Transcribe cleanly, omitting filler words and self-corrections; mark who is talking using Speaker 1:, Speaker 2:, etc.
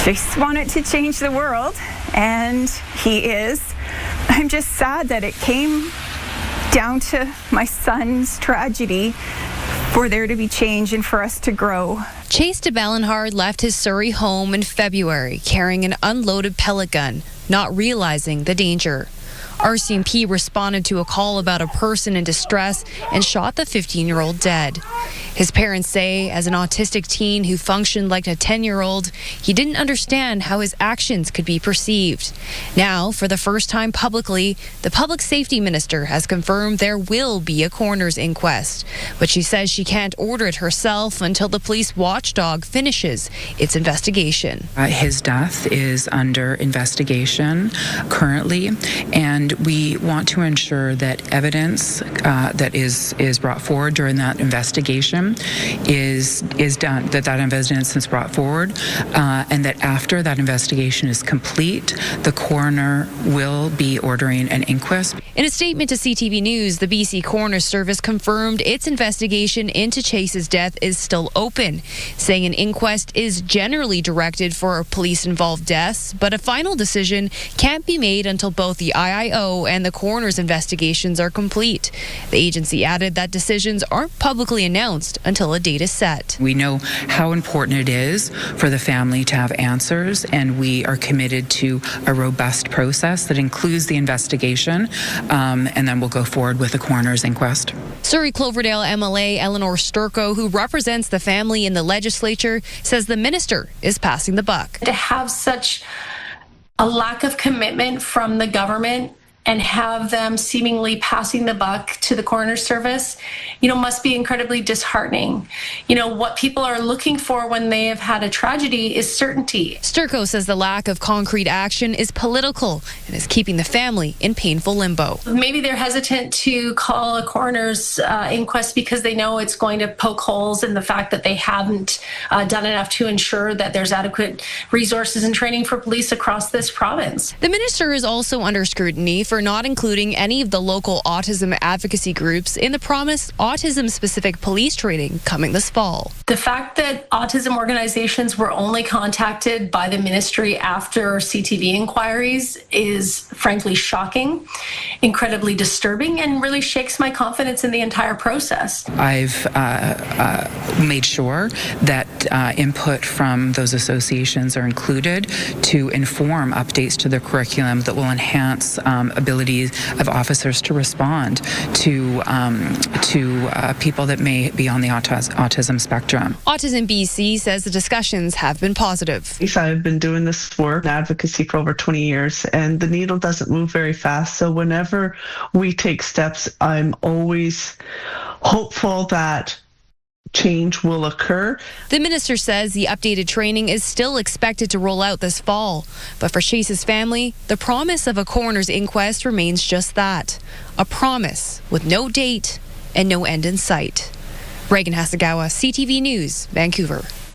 Speaker 1: Chase wanted to change the world, and he is. I'm just sad that it came down to my son's tragedy for there to be change and for us to grow.
Speaker 2: Chase de Ballenhard left his Surrey home in February carrying an unloaded pellet gun, not realizing the danger. RCMP responded to a call about a person in distress and shot the 15-year-old dead. His parents say, as an autistic teen who functioned like a 10-year-old, he didn't understand how his actions could be perceived. Now, for the first time publicly, the public safety minister has confirmed there will be a coroner's inquest. But she says she can't order it herself until the police watchdog finishes its investigation.
Speaker 3: His death is under investigation currently, and we want to ensure that evidence that is brought forward during that investigation is done, that evidence is brought forward, and that after that investigation is complete, the coroner will be ordering an inquest.
Speaker 2: In a statement to CTV News, the BC Coroner's Service confirmed its investigation into Chase's death is still open, saying an inquest is generally directed for police-involved deaths, but a final decision can't be made until both the IIO and the coroner's investigations are complete. The agency added that decisions aren't publicly announced until a date is set.
Speaker 3: We know how important it is for the family to have answers, and we are committed to a robust process that includes the investigation, and then we'll go forward with the coroner's inquest.
Speaker 2: Surrey Cloverdale MLA Eleanor Sturco, who represents the family in the legislature, says the minister is passing the buck.
Speaker 4: To have such a lack of commitment from the government and have them seemingly passing the buck to the coroner's service, must be incredibly disheartening. What people are looking for when they have had a tragedy is certainty.
Speaker 2: Sturco says the lack of concrete action is political and is keeping the family in painful limbo.
Speaker 4: Maybe they're hesitant to call a coroner's inquest because they know it's going to poke holes in the fact that they haven't done enough to ensure that there's adequate resources and training for police across this province.
Speaker 2: The minister is also under scrutiny for not including any of the local autism advocacy groups in the promised autism-specific police training coming this fall.
Speaker 4: The fact that autism organizations were only contacted by the ministry after CTV inquiries is frankly shocking, incredibly disturbing, and really shakes my confidence in the entire process.
Speaker 3: I've made sure that input from those associations are included to inform updates to the curriculum that will enhance abilities of officers to respond to people that may be on the autism spectrum.
Speaker 2: Autism BC says the discussions have been positive.
Speaker 5: I've been doing this work, advocacy, for over 20 years, and the needle doesn't move very fast. So whenever we take steps, I'm always hopeful that change will occur.
Speaker 2: The minister says the updated training is still expected to roll out this fall. But for Chase's family, the promise of a coroner's inquest remains just that, a promise with no date and no end in sight. Reagan Hasegawa, CTV News, Vancouver.